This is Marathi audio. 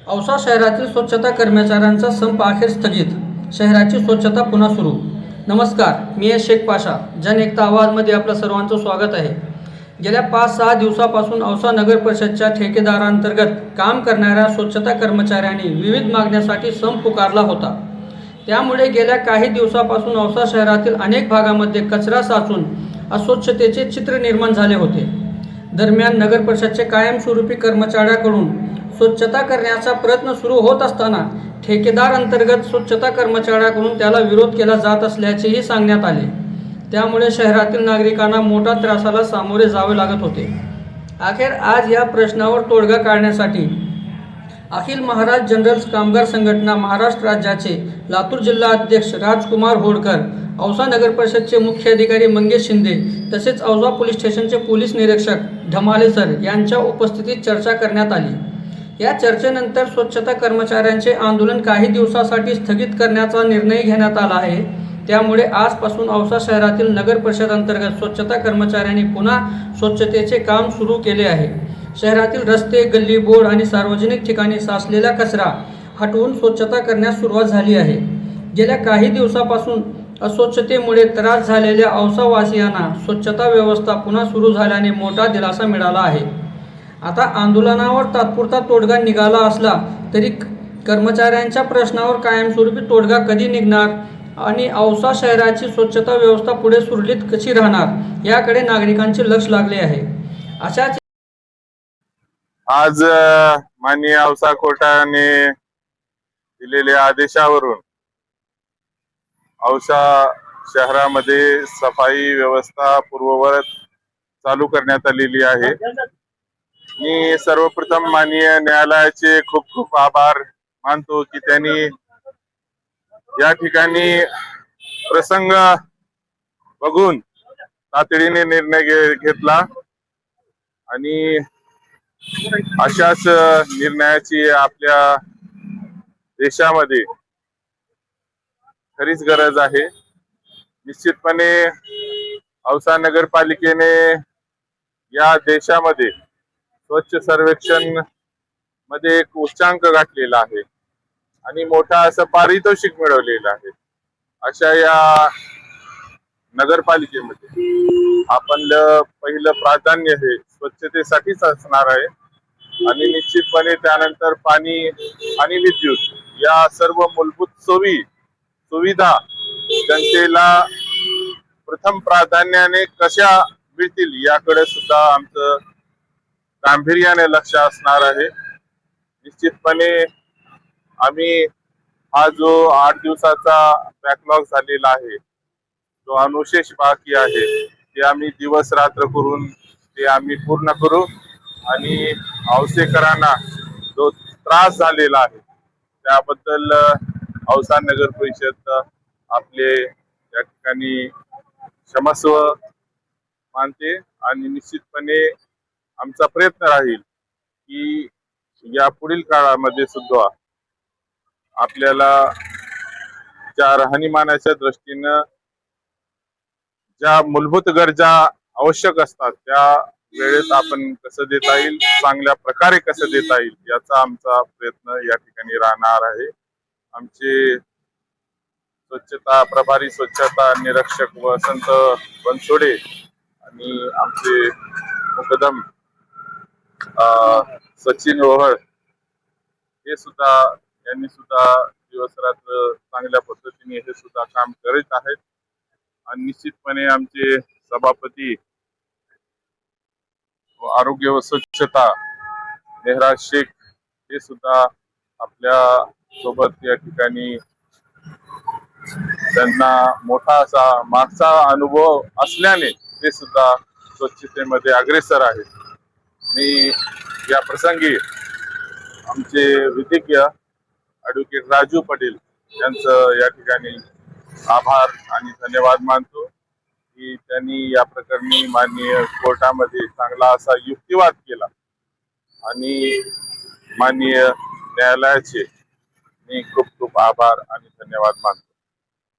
औसा शहरातील स्वच्छता कर्मचाऱ्यांचा संप अखेर स्थगित. शहराची स्वच्छता पुन्हा सुरू. नमस्कार, मी आहे शेख पाशा. जनएकता आवाजमध्ये आपलं सर्वांचं स्वागत आहे. गेल्या 5-6 दिवसापासून औसा नगर परिषदच्या ठेकेदारांतर्गत काम करणाऱ्या स्वच्छता कर्मचाऱ्यांनी विविध मागण्यासाठी संप पुकारला होता. त्यामुळे गेल्या काही दिवसापासून औसा शहरातील अनेक भागामध्ये कचरा साचून अस्वच्छतेचे चित्र निर्माण झाले होते. दरम्यान नगर परिषदचे कायमस्वरूपी कर्मचाऱ्यांकडून स्वच्छता करण्याचा प्रयत्न सुरू होत असताना ठेकेदार अंतर्गत स्वच्छता कर्मचाऱ्यांकडून त्याला विरोध केला जात असल्याचेही सांगण्यात आले. त्यामुळे शहरातील नागरिकांना मोठा त्रासाला सामोरे जावे लागत होते. अखेर आज या प्रश्नावर तोडगा काढण्यासाठी अखिल महाराष्ट्र जनरल कामगार संघटना महाराष्ट्र राज्याचे लातूर जिल्हा अध्यक्ष राजकुमार होडकर, औसा नगर परिषदचे मुख्य अधिकारी मंगेश शिंदे तसेच औसा पोलीस स्टेशनचे पोलीस निरीक्षक ढमाले सर यांच्या उपस्थितीत चर्चा करण्यात आली. या चर्चेनंतर स्वच्छता कर्मचाऱ्यांचे आंदोलन काही दिवसासाठी स्थगित करण्याचा निर्णय घेण्यात आला आहे. त्यामुळे आजपासून औसा शहरातील नगर परिषद अंतर्गत स्वच्छता कर्मचाऱ्यांनी पुन्हा स्वच्छतेचे काम सुरू केले आहे. शहरातील रस्ते, गल्ली बोर्ड आणि सार्वजनिक ठिकाणी साचलेला कचरा हटवून स्वच्छता करण्यास सुरुवात झाली आहे. गेल्या काही दिवसापासून अस्वच्छतेमुळे त्रास झालेल्या औसावासियांना स्वच्छता व्यवस्था पुन्हा सुरू झाल्याने मोठा दिलासा मिळाला आहे. आता आंदोलनावर तात्पुरता तोडगा निघाला असला तरी कर्मचाऱ्यांच्या प्रश्नावर कायमस्वरूपी तोडगा कधी निघणार आणि औसा शहराची स्वच्छता व्यवस्था पुढे सुरळीत कशी राहणार याकडे नागरिकांचे लक्ष लागले आहे. अशाच आज माननीय औसा कोर्टाने दिलेल्या आदेशावरून औसा शहरामध्ये सफाई व्यवस्था पूर्ववत चालू करण्यात आलेली आहे. मी सर्वप्रथम माननीय न्यायालयाचे खूप खूप आभार मानतो की त्यांनी या ठिकाणी प्रसंग बघून तातडीने निर्णय घेतला आणि अशाच निर्णयाची आपल्या देशामध्ये खरीच गरज आहे. निश्चितपणे औसा नगरपालिकेने या देशामध्ये स्वच्छ सर्वेक्षण मध्ये एक उच्चांक गाठलेला आहे आणि मोठा असं पारितोषिक मिळवलेलं आहे. अशा या नगरपालिकेमध्ये आपलं पहिलं प्राधान्य हे स्वच्छतेसाठीच असणार आहे आणि निश्चितपणे त्यानंतर पाणी आणि विद्युत या सर्व मूलभूत सुविधा जनतेला प्रथम प्राधान्याने कशा मिळतील याकडे सुद्धा आमचं गांभीर्याने लक्ष असणार आहे. निश्चितपणे आम्ही हा जो 8 दिवसाचा बॅकलॉग झालेला आहे, जो अनुशेष बाकी आहे, ते आम्ही दिवस रात्र करून ते आम्ही पूर्ण करू आणि औसेकरांना जो त्रास झालेला आहे त्याबद्दल औसा नगर परिषद आपले या ठिकाणी क्षमस्व मानते आणि निश्चितपणे आमचा प्रयत्न राहील की या पुढील काळामध्ये सुद्धा आपल्याला ज्या राहणीमानाच्या दृष्टीनं ज्या मूलभूत गरजा आवश्यक असतात त्या वेळेत आपण कसं देता येईल, चांगल्या प्रकारे कसं देता येईल याचा आमचा प्रयत्न या ठिकाणी राहणार आहे. आमचे प्रभारी स्वच्छता निरीक्षक वसंत बनसोडे आणि आमचे मुकदम सचिन ओहळ हे सुद्धा यांनी सुद्धा दिवस रात्र चांगल्या पद्धतीने हे सुद्धा काम करीत आहेत आणि निश्चितपणे आमचे सभापती आरोग्य व स्वच्छता मेहराज शेख हे सुद्धा आपल्या सोबत या ठिकाणी त्यांना मोठा असा मागचा अनुभव असल्याने ते सुद्धा स्वच्छतेमध्ये अग्रेसर आहेत. मी या प्रसंगी आमचे विधिज्ञ ॲडव्होकेट राजू पाटील यांचं या ठिकाणी आभार आणि धन्यवाद मानतो की त्यांनी या प्रकरणी माननीय कोर्टामध्ये चांगला असा युक्तिवाद केला आणि माननीय न्यायालयाचे मी खूप खूप आभार आणि धन्यवाद मानतो.